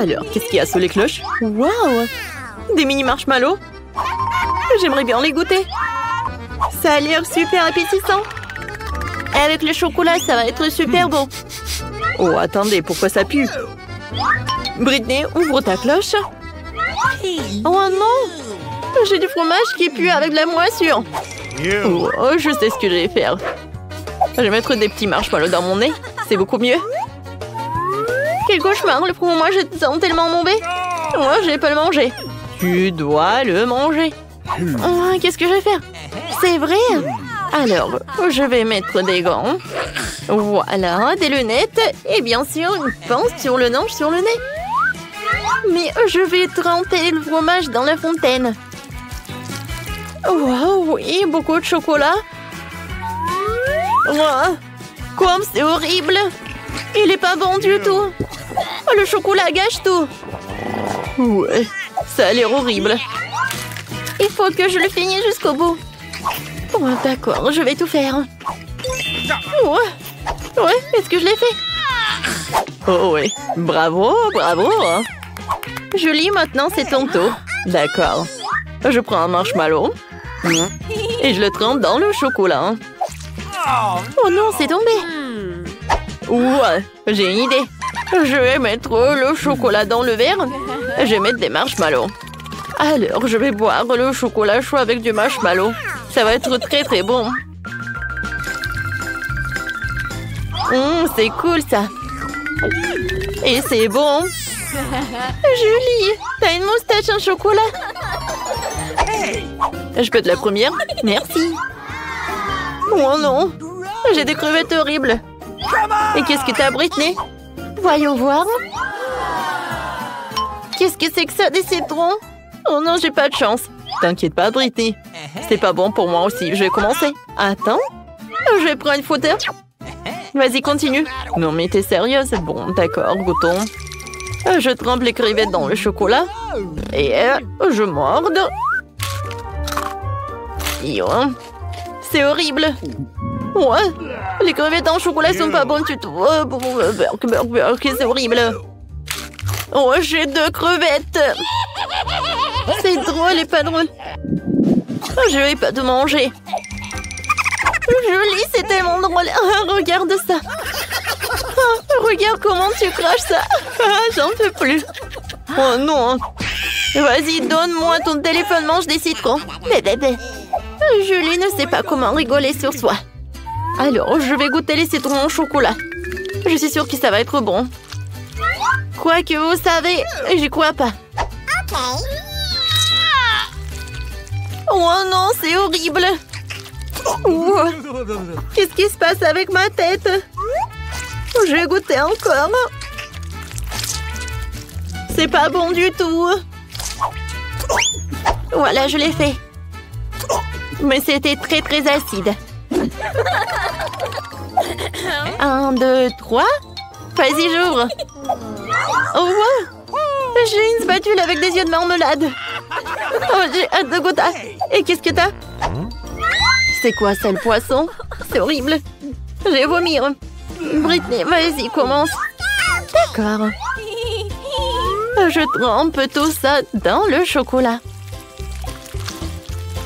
Alors, qu'est-ce qu'il y a sous les cloches? Waouh! Des mini marshmallows? J'aimerais bien les goûter. Ça a l'air super appétissant. Avec le chocolat, ça va être super bon. Oh, attendez, pourquoi ça pue? Britney, ouvre ta cloche. Oh non! J'ai du fromage qui pue avec de la moisson. Oh, je sais ce que je vais faire. Je vais mettre des petits marshmallows dans mon nez. C'est beaucoup mieux. Quel cauchemar, le fromage est tellement mauvais. Moi, je vais pas le manger. Tu dois le manger. Oh, qu'est-ce que je vais faire? C'est vrai? Alors, je vais mettre des gants. Voilà, des lunettes. Et bien sûr, une pince sur le nez, sur le nez. Mais je vais tremper le fromage dans la fontaine. Waouh, oui, beaucoup de chocolat. Oh, comme c'est horrible. Il est pas bon du tout. Oh, le chocolat gâche tout. Ouais, ça a l'air horrible. Il faut que je le finisse jusqu'au bout. Oh, d'accord, je vais tout faire. Ouais, est-ce que je l'ai fait? Oh oui, bravo, bravo. Julie, maintenant c'est ton tour. D'accord. Je prends un marshmallow et je le trempe dans le chocolat. Oh non, c'est tombé. Ouais, j'ai une idée. Je vais mettre le chocolat dans le verre. Je vais mettre des marshmallows. Alors, je vais boire le chocolat chaud avec du marshmallow. Ça va être très très bon. C'est cool ça. Et c'est bon. Julie, t'as une moustache en chocolat. Je peux être la première? Merci. Oh non, j'ai des crevettes horribles. Et qu'est-ce que t'as, Britney? Voyons voir. Qu'est-ce que c'est que ça, des citrons? Oh non, j'ai pas de chance. T'inquiète pas, Britney. C'est pas bon pour moi aussi. Je vais commencer. Attends. Je vais prendre une photo. Vas-y, continue. Non, mais t'es sérieuse? Bon, d'accord, goûtons. Je trempe les crevettes dans le chocolat. Et je morde. C'est horrible. Ouais. Les crevettes en chocolat sont pas bonnes du tout. C'est horrible. Oh, j'ai 2 crevettes. C'est drôle et pas drôle. Je vais pas te manger. Julie, c'est tellement drôle. Regarde ça. Regarde comment tu craches ça. J'en peux plus. Oh non. Vas-y, donne-moi ton téléphone, mange des citrons. Bébé. Julie ne sait pas comment rigoler sur soi. Alors, je vais goûter les citrons au chocolat. Je suis sûre que ça va être bon. Quoi que vous savez, j'y crois pas. Oh non, c'est horrible. Qu'est-ce qui se passe avec ma tête? Je vais goûter encore. C'est pas bon du tout. Voilà, je l'ai fait. Mais c'était très très acide. 1, 2, 3. Vas-y, j'ouvre. Oh, wow. J'ai une spatule avec des yeux de marmelade. Oh, j'ai hâte de goûter. Et qu'est-ce que t'as? C'est quoi ça, le poisson? C'est horrible. Je vais vomir. Britney, vas-y, commence. D'accord. Je trempe tout ça dans le chocolat.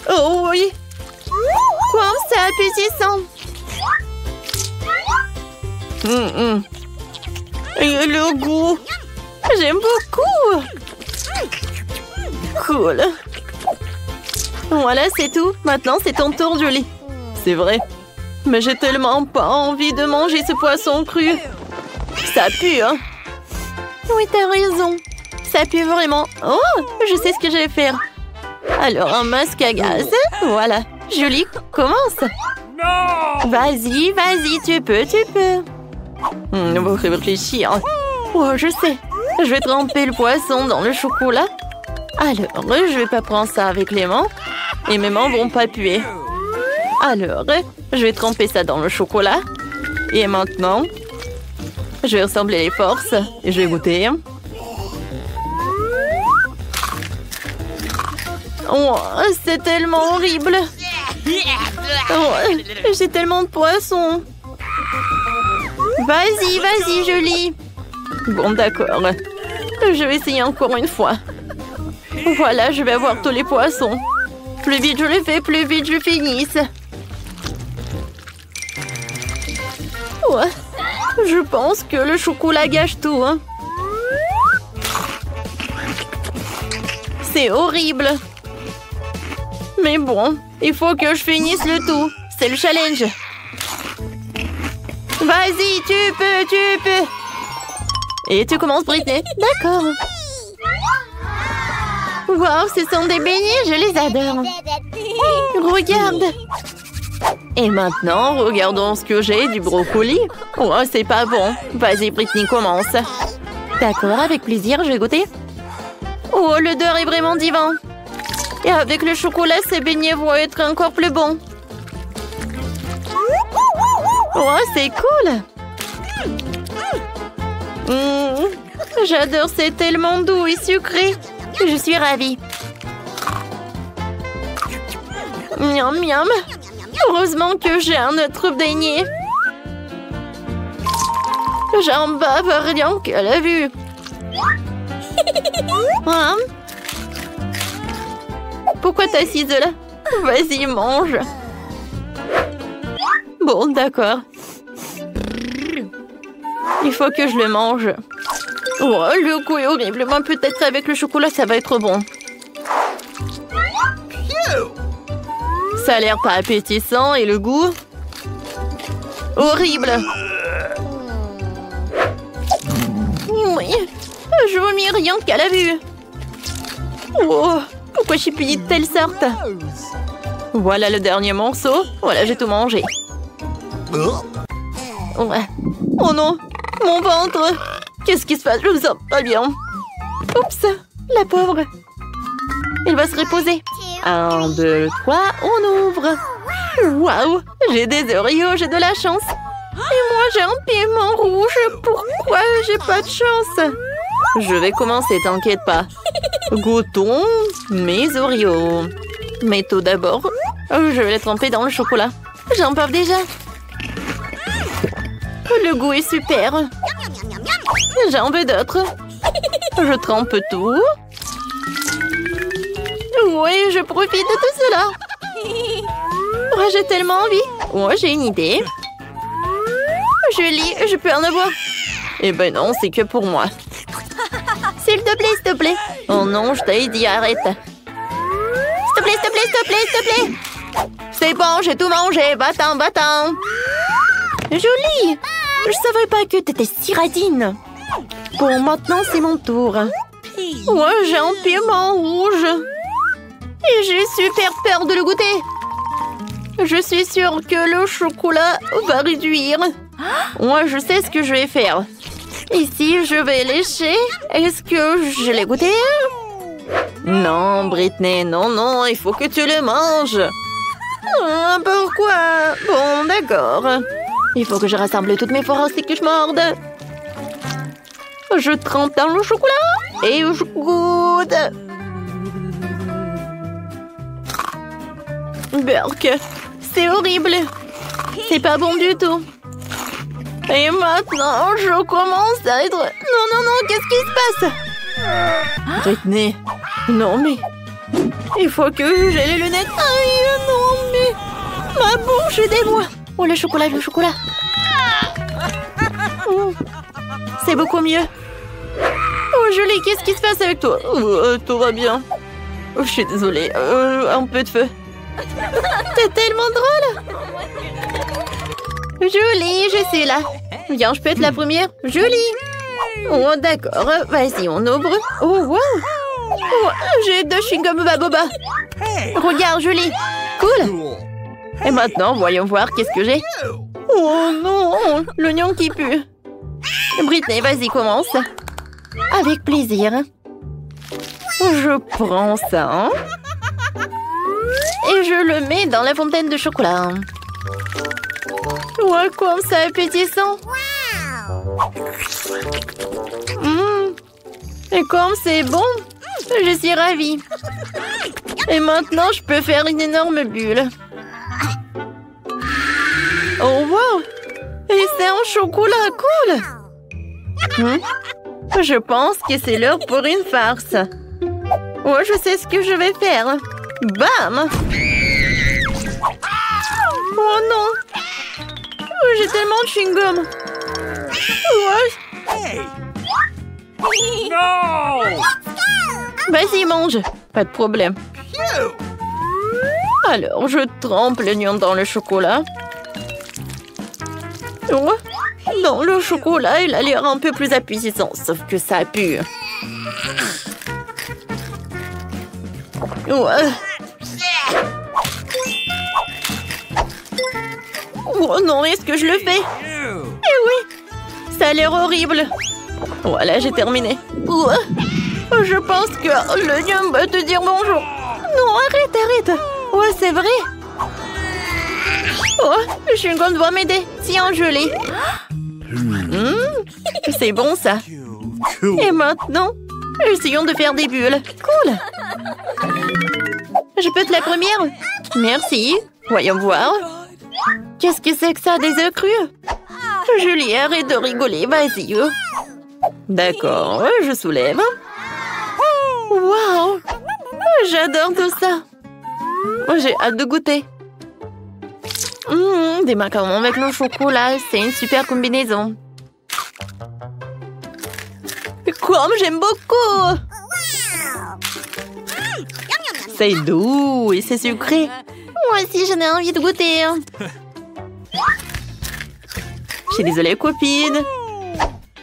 Oh oui. Quoi, c'est appétissant. Et le goût. J'aime beaucoup. Cool. Voilà, c'est tout. Maintenant, c'est ton tour, Julie. C'est vrai. Mais j'ai tellement pas envie de manger ce poisson cru. Ça pue, hein? Oui, t'as raison. Ça pue vraiment. Oh, je sais ce que je vais faire. Alors, un masque à gaz. Voilà. Julie, commence. Vas-y, vas-y, tu peux. On va réfléchir. Oh, je sais. Je vais tremper le poisson dans le chocolat. Alors, je vais pas prendre ça avec les mains. Et mes mains vont pas puer. Alors, je vais tremper ça dans le chocolat. Et maintenant, je vais rassembler les forces. Et je vais goûter. Oh, c'est tellement horrible. Oh, j'ai tellement de poissons. Vas-y, Julie. Bon, d'accord. Je vais essayer encore une fois. Voilà, je vais avoir tous les poissons. Plus vite je les fais, plus vite je finisse. Ouais. Je pense que le chocolat gâche tout. Hein. C'est horrible. Mais bon, il faut que je finisse le tout. C'est le challenge. Vas-y, tu peux. Et tu commences, Britney. D'accord. Wow, ce sont des beignets, je les adore. Regarde. Et maintenant, regardons ce que j'ai, du brocoli. Oh, c'est pas bon. Vas-y, Britney, commence. D'accord, avec plaisir, je vais goûter. Oh, l'odeur est vraiment divin. Et avec le chocolat, ces beignets vont être encore plus bons. Oh, c'est cool. J'adore, c'est tellement doux et sucré. Je suis ravie. Miam, miam. Heureusement que j'ai un autre beignet. J'en bave rien qu'à la vue. Hein? Pourquoi t'es assise là? Vas-y, mange. Bon, d'accord. Il faut que je le mange. Oh, le goût est horrible. Moi, peut-être avec le chocolat, ça va être bon. Ça a l'air pas appétissant et le goût... horrible. Oui, je vomis rien qu'à la vue. Oh, pourquoi j'ai payé de telle sorte? Voilà le dernier morceau. Voilà, j'ai tout mangé. Ouais. Oh non, mon ventre. Qu'est-ce qui se passe? Je me sens pas bien. Oups, la pauvre. Il va se reposer. 1, 2, 3, on ouvre. Waouh, j'ai des Oreos, j'ai de la chance. Et moi, j'ai un piment rouge. Pourquoi j'ai pas de chance? Je vais commencer, t'inquiète pas. Goûtons mes Oreos. Mais tout d'abord, je vais les tremper dans le chocolat. J'en parle déjà. Le goût est super. J'en veux d'autres. Je trempe tout. Oui, je profite de tout cela. Oh, j'ai tellement envie. Oh, j'ai une idée. Julie, je peux en avoir? Eh ben non, c'est que pour moi. S'il te plaît, s'il te plaît. Oh non, je t'ai dit arrête. S'il te plaît, s'il te plaît, s'il te plaît, s'il te plaît. C'est bon, j'ai tout mangé. Va-t'en, va-t'en. Julie, je savais pas que t'étais si radine. Bon, maintenant, c'est mon tour. Moi, j'ai un piment rouge. Et j'ai super peur de le goûter. Je suis sûre que le chocolat va réduire. Moi, je sais ce que je vais faire. Ici, je vais lécher. Est-ce que je l'ai goûté? Non, Britney, non, non, il faut que tu le manges. Pourquoi? Bon, d'accord. Il faut que je rassemble toutes mes forces et que je morde. Je trempe dans le chocolat et je goûte. Burk, c'est horrible. C'est pas bon du tout. Et maintenant, je commence à être... Non, non, non, qu'est-ce qui se passe? Britney, non mais... Il faut que j'ai les lunettes. Aïe, non mais... Ma bouche est des bois. Oh, le chocolat, le chocolat. C'est beaucoup mieux. Oh, Julie, qu'est-ce qui se passe avec toi? Tout va bien. Oh, je suis désolée. Un peu de feu. T'es tellement drôle. Julie, je suis là. Viens, je peux être la première. Julie. Oh, d'accord. Vas-y, on ouvre. Oh, wow. Oh, j'ai 2 chewing-gums Baboba. Regarde, Julie. Cool. Et maintenant, voyons voir qu'est-ce que j'ai. Oh non, l'oignon qui pue. Britney, vas-y, commence. Avec plaisir. Je prends ça. Et je le mets dans la fontaine de chocolat. Ouais, comme ça appétissant. Et comme c'est bon, je suis ravie. Et maintenant, je peux faire une énorme bulle. Oh, wow! Et c'est un chocolat cool! Je pense que c'est l'heure pour une farce. Oh, je sais ce que je vais faire. Bam! Oh non! Oh, j'ai tellement de chewing-gum. Oh. Hey! No! Vas-y, mange. Pas de problème. Alors, je trempe l'oignon dans le chocolat. Oh, dans le chocolat, il a l'air un peu plus appétissant, sauf que ça pue. Ouais. Oh non, est-ce que je le fais? Eh oui, ça a l'air horrible. Voilà, j'ai terminé. Ouais. Je pense que l'oignon va te dire bonjour. Non, arrête. Ouais, c'est vrai. Oh, le chewing-gum doit m'aider. Tiens, je l'ai. C'est bon, ça. Et maintenant, essayons de faire des bulles. Cool. Je peux être la première? Merci. Voyons voir. Qu'est-ce que c'est que ça, des œufs crus? Julie, arrête de rigoler, vas-y. D'accord, je soulève. Waouh! J'adore tout ça. J'ai hâte de goûter. Des macarons avec le chocolat, c'est une super combinaison. Comme j'aime beaucoup! C'est doux et c'est sucré. Moi aussi, j'en ai envie de goûter. Je suis désolée, copine.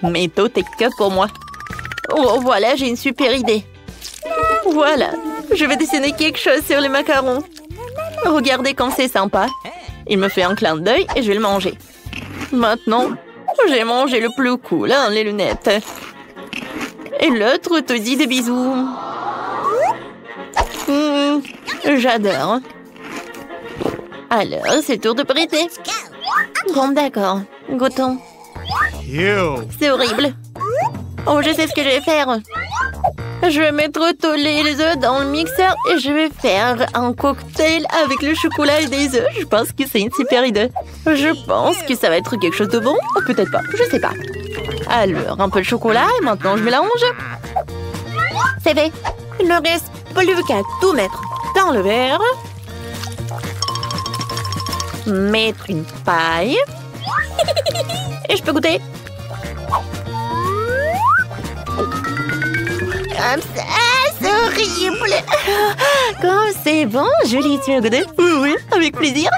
Mais tout est que pour moi. Oh, voilà, j'ai une super idée. Voilà, je vais dessiner quelque chose sur les macarons. Regardez comme c'est sympa. Il me fait un clin d'œil et je vais le manger. Maintenant, j'ai mangé le plus cool, hein, les lunettes. Et l'autre te dit des bisous. J'adore. Alors, c'est le tour de prêter. Bon, d'accord. Goûtons. C'est horrible. Oh, je sais ce que je vais faire. Je vais mettre tous les œufs dans le mixeur et je vais faire un cocktail avec le chocolat et des œufs. Je pense que c'est une super idée. Je pense que ça va être quelque chose de bon. Ou peut-être pas, je sais pas. Alors, un peu de chocolat et maintenant je mélange. C'est fait. Il ne reste plus qu'à tout mettre dans le verre. Mettre une paille. Et je peux goûter. C'est horrible. Comme c'est bon, Julie, tu veux goûter? Oui, avec plaisir.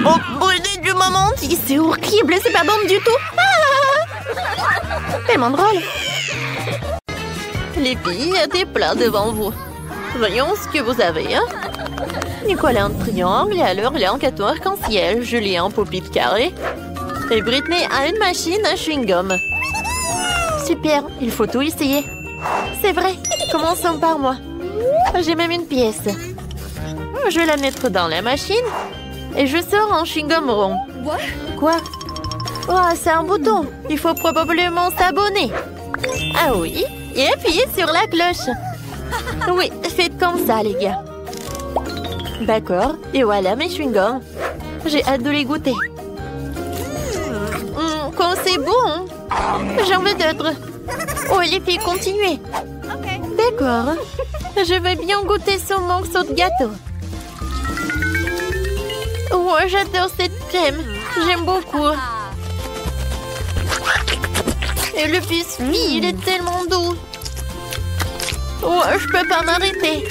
Oh, brûlé du moment entier, c'est horrible, c'est pas bon du tout. Tellement drôle. Les filles, il y a des plats devant vous. Voyons ce que vous avez. Nicolas un triangle et alors il a un gâteau arc-en-ciel. Julie un pop-it carré. Et Britney a une machine à chewing-gum. Super, il faut tout essayer. C'est vrai, commençons par moi. J'ai même une pièce. Je vais la mettre dans la machine et je sors un chewing-gum rond. Quoi? Oh, c'est un bouton. Il faut probablement s'abonner. Ah oui, et appuyer sur la cloche. Oui, faites comme ça, les gars. D'accord, et voilà mes chewing-gums. J'ai hâte de les goûter. Comme c'est bon. J'en veux d'autres. Oh, les filles, continuez. D'accord. Je veux bien goûter ce morceau de gâteau. Oh, j'adore cette crème. J'aime beaucoup. Et le biscuit, il est tellement doux. Oh, je peux pas m'arrêter.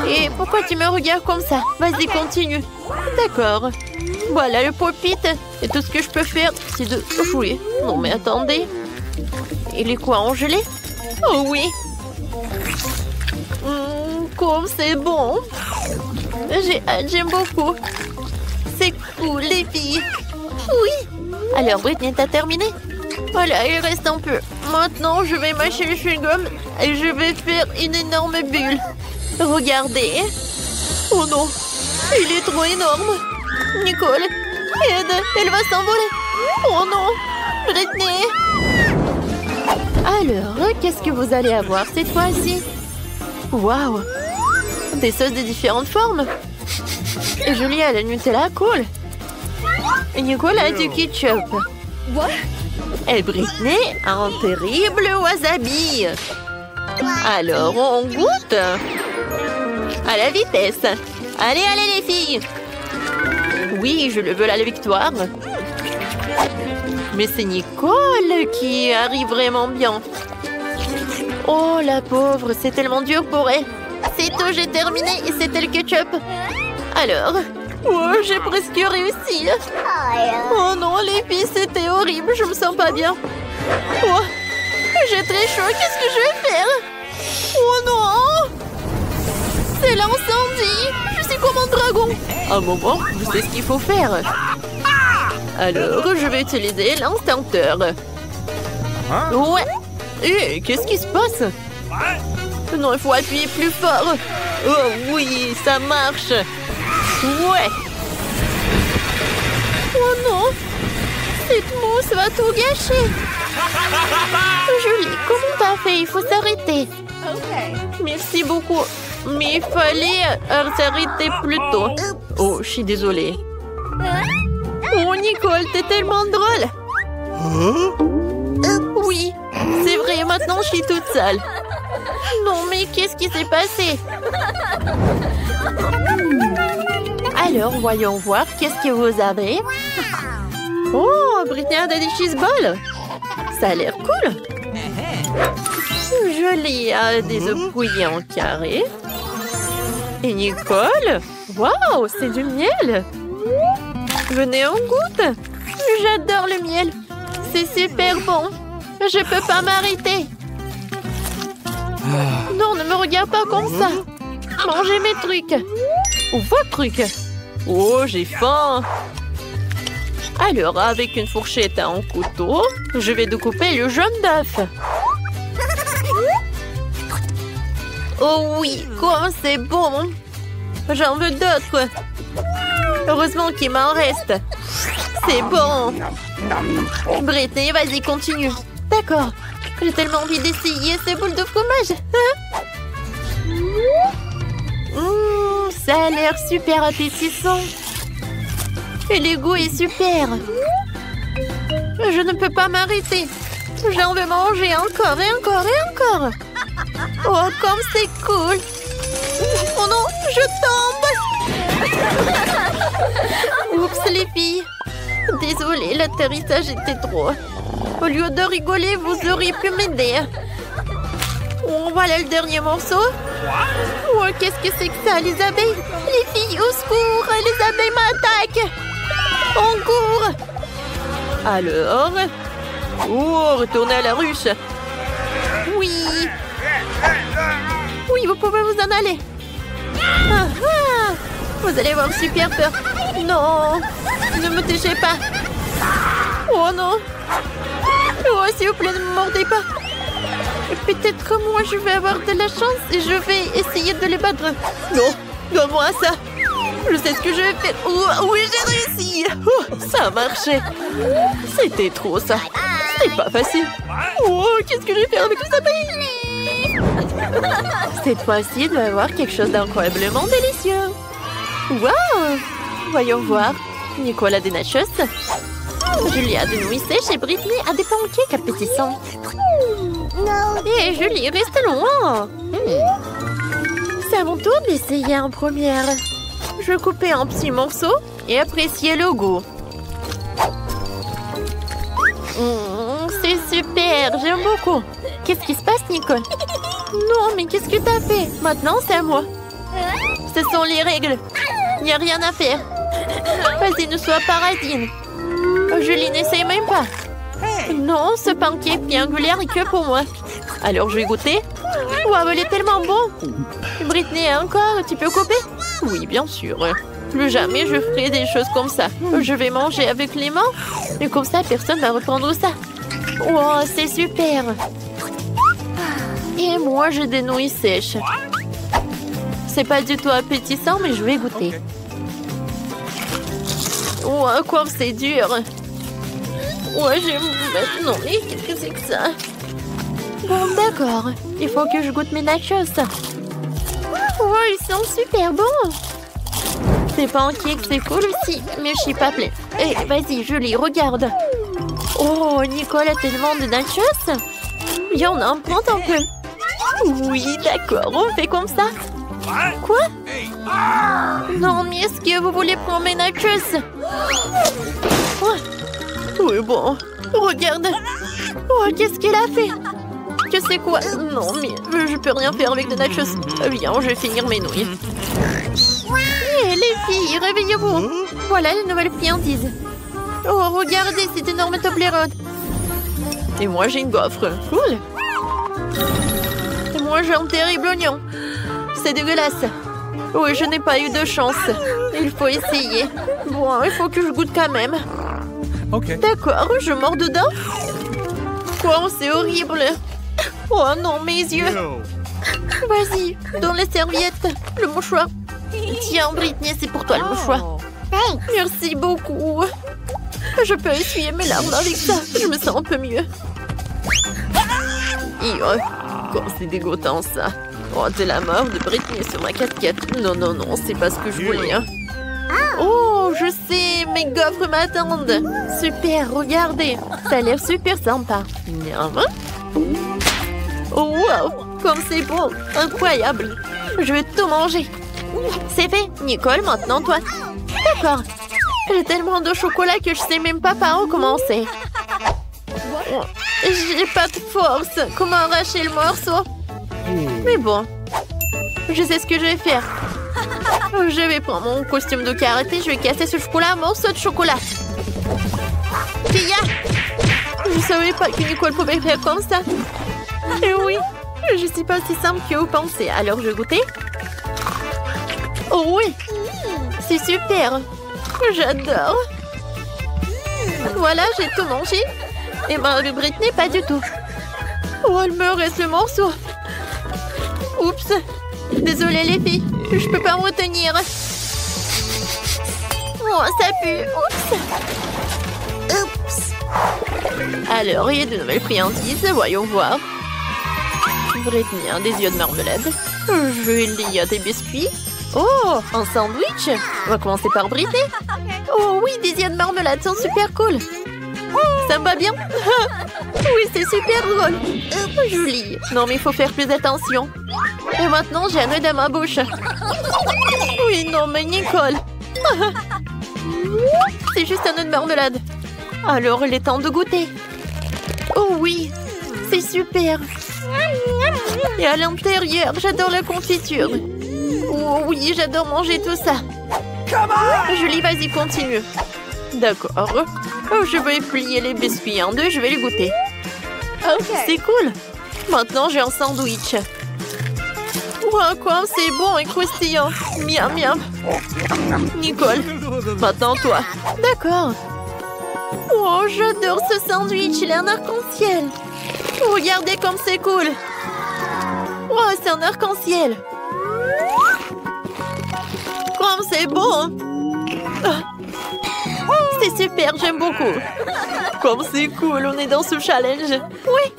Et pourquoi tu me regardes comme ça? Vas-y, continue. D'accord. Voilà le pop-it. Et tout ce que je peux faire, c'est de jouer. Non, mais attendez. Il est quoi, en gelée? Oh oui. Comme c'est bon. J'aime beaucoup. C'est cool, les filles. Oui. Alors, Britney, t'as terminé? Voilà, il reste un peu. Maintenant, je vais mâcher le chewing-gum et je vais faire une énorme bulle. Regardez. Oh non, il est trop énorme. Nicole, aide, elle va s'envoler. Oh non, Britney. Alors, qu'est-ce que vous allez avoir cette fois-ci? Waouh, des sauces de différentes formes. Et Julie a la Nutella, cool. Et Nicole a du ketchup. Et Britney a un terrible wasabi. Alors, on goûte. À la vitesse. Allez, allez les filles. Oui, je le veux à la victoire. Mais c'est Nicole qui arrive vraiment bien. Oh, la pauvre, c'est tellement dur pour elle. C'est tout, j'ai terminé et c'était le ketchup. Alors, oh, j'ai presque réussi. Oh non, les filles, c'était horrible, je me sens pas bien. Oh, j'ai très chaud, qu'est-ce que je vais faire? Oh non! C'est l'incendie! Je suis comme un dragon. Un moment, je sais ce qu'il faut faire. Alors, je vais utiliser l'instincteur. Ouais. Et qu'est-ce qui se passe? Non, il faut appuyer plus fort. Oh oui, ça marche. Ouais. Oh non. Cette mousse va tout gâcher. Julie, comment t'as fait? Il faut s'arrêter. Merci beaucoup. Mais il fallait s'arrêter plus tôt. Oh, je suis désolée. Oh, Nicole, t'es tellement drôle. Oui, c'est vrai, maintenant je suis toute seule. Non, mais qu'est-ce qui s'est passé? Alors, voyons voir, qu'est-ce que vous avez? Oh, Britney a des cheese balls. Ça a l'air cool. Julie a des œufs bouillis en carré. Et Nicole? Waouh, c'est du miel. Venez, on goûte. J'adore le miel. C'est super bon. Je peux pas m'arrêter. Non, ne me regarde pas comme ça. Mangez mes trucs. Ou vos trucs. Oh, j'ai faim. Alors, avec une fourchette et un couteau, je vais découper le jaune d'œuf. Oh oui, comme c'est bon. J'en veux d'autres. Heureusement qu'il m'en reste. C'est bon. Britney, vas-y, continue. D'accord. J'ai tellement envie d'essayer ces boules de fromage. Ça a l'air super appétissant. Et le goût est super. Je ne peux pas m'arrêter. J'en veux manger encore et encore et encore. Oh, comme c'est cool. Oh non, je tombe. Oups, les filles. Désolée, l'atterrissage était trop. Au lieu de rigoler, vous auriez pu m'aider. Oh, voilà le dernier morceau. Oh, qu'est-ce que c'est que ça, les abeilles? Les filles, au secours, les abeilles m'attaquent. On court. Alors, oh, retournez à la ruche. Oui. Oui, vous pouvez vous en aller. Ah, ah. Vous allez avoir super peur. Non, ne me touchez pas. Oh non. Oh, s'il vous plaît, ne me mordez pas. Peut-être que moi, je vais avoir de la chance et je vais essayer de les battre. Non, donne-moi ça. Je sais ce que je vais faire. Oh, oui, j'ai réussi. Oh, ça a marché. C'était trop, ça. C'était pas facile. Oh, qu'est-ce que je vais faire avec tout ça? Cette fois-ci, il doit y avoir quelque chose d'incroyablement délicieux. Wow! Voyons voir. Nicole a des nachos. Julie a des nouilles sèches et Britney a des pancakes appétissants. Et Julie, reste loin. C'est à mon tour d'essayer en première. Je vais couper en petits morceaux et apprécier le goût. C'est super, j'aime beaucoup. Qu'est-ce qui se passe, Nicole? Non, mais qu'est-ce que t'as fait? Maintenant, c'est à moi. Ce sont les règles. Il n'y a rien à faire. Vas-y, ne sois pas radine. Julie, n'essaye même pas. Non, ce pancake triangulaire est que pour moi. Alors, je vais goûter. Waouh, il est tellement bon. Britney, encore, tu peux couper? Oui, bien sûr. Plus jamais je ferai des choses comme ça. Je vais manger avec les mains. Et comme ça, personne ne va reprendre ça. Wow, c'est super. Et moi, j'ai des nouilles sèches. C'est pas du tout appétissant, mais je vais goûter. Wow, quoi, c'est dur. Ouais, j'aime maintenant. Mais qu'est-ce que c'est que ça? Bon, d'accord. Il faut que je goûte mes nachos. Oh, ils sont super bons. Ces pancakes, c'est cool aussi, mais je suis pas pleine. Eh, vas-y, Julie, regarde. Oh, Nicole a tellement de nachos. Il y en a un point un peu. Oui, d'accord, on fait comme ça. Quoi? Non, mais est-ce que vous voulez prendre mes nachos? Oui, bon, regarde. Oh, qu'est-ce qu'elle a fait? Que c'est quoi? Non, mais je peux rien faire avec des nachos. Viens, je vais finir mes nouilles. Hé, les filles, réveillez-vous. Voilà les nouvelles friandises. Oh, regardez cette énorme Toblerone. Et moi, j'ai une gaufre. Cool. Et moi, j'ai un terrible oignon. C'est dégueulasse. Oui, je n'ai pas eu de chance. Il faut essayer. Bon, il faut que je goûte quand même. Ok. D'accord, je mords dedans. Oh, c'est horrible. Oh non, mes yeux. Vas-y, dans les serviettes, le mouchoir. Tiens, Britney, c'est pour toi le mouchoir. Merci beaucoup. Je peux essuyer mes larmes avec ça. Je me sens un peu mieux. Oh, c'est dégoûtant ça. Oh, de la mort de Britney sur ma casquette. Non, non, non, c'est pas ce que je voulais. Hein. Oh, je sais, mes gaufres m'attendent. Super, regardez. Ça a l'air super sympa. Oh, wow, comme c'est bon. Incroyable. Je vais tout manger. C'est fait. Nicole, maintenant toi. D'accord. J'ai tellement de chocolat que je sais même pas par où commencer. J'ai pas de force. Comment arracher le morceau? Mais bon, je sais ce que je vais faire. Je vais prendre mon costume de karaté. Je vais casser ce chocolat en morceaux de chocolat. Tia! Je savais pas que Nicole pouvait faire comme ça. Et oui, je suis pas aussi simple que vous pensez. Alors je vais goûter. Oh oui, c'est super. J'adore. Voilà, j'ai tout mangé. Et Britney, pas du tout. Oh, il me reste le morceau. Oups. Désolée les filles, je peux pas me retenir. Oh, ça pue. Oups. Oups. Alors, il y a de nouvelles friandises. Voyons voir. Britney a des yeux de marmelade. Julie a des biscuits. Oh, un sandwich. On va commencer par Britney. Oh oui, des yeux de marmelade sont super cool. Ça me va bien. Oui, c'est super drôle. Julie. Non, mais il faut faire plus attention. Et maintenant, j'ai un œil dans ma bouche. Oui, non, mais Nicole. C'est juste un œuf de marmelade. Alors, il est temps de goûter. Oh oui, c'est super. Et à l'intérieur, j'adore la confiture. Oh oui, j'adore manger tout ça. Julie, vas-y, continue. D'accord. Oh, je vais plier les biscuits en deux, je vais les goûter. C'est cool. Maintenant, j'ai un sandwich. Wow, quoi, c'est bon et croustillant. Miam, miam. Nicole, maintenant toi. D'accord. Oh, j'adore ce sandwich, il est un arc-en-ciel. Regardez comme c'est cool. Oh, c'est un arc-en-ciel. Comme c'est bon. C'est super, j'aime beaucoup. Comme c'est cool, on est dans ce challenge. Oui.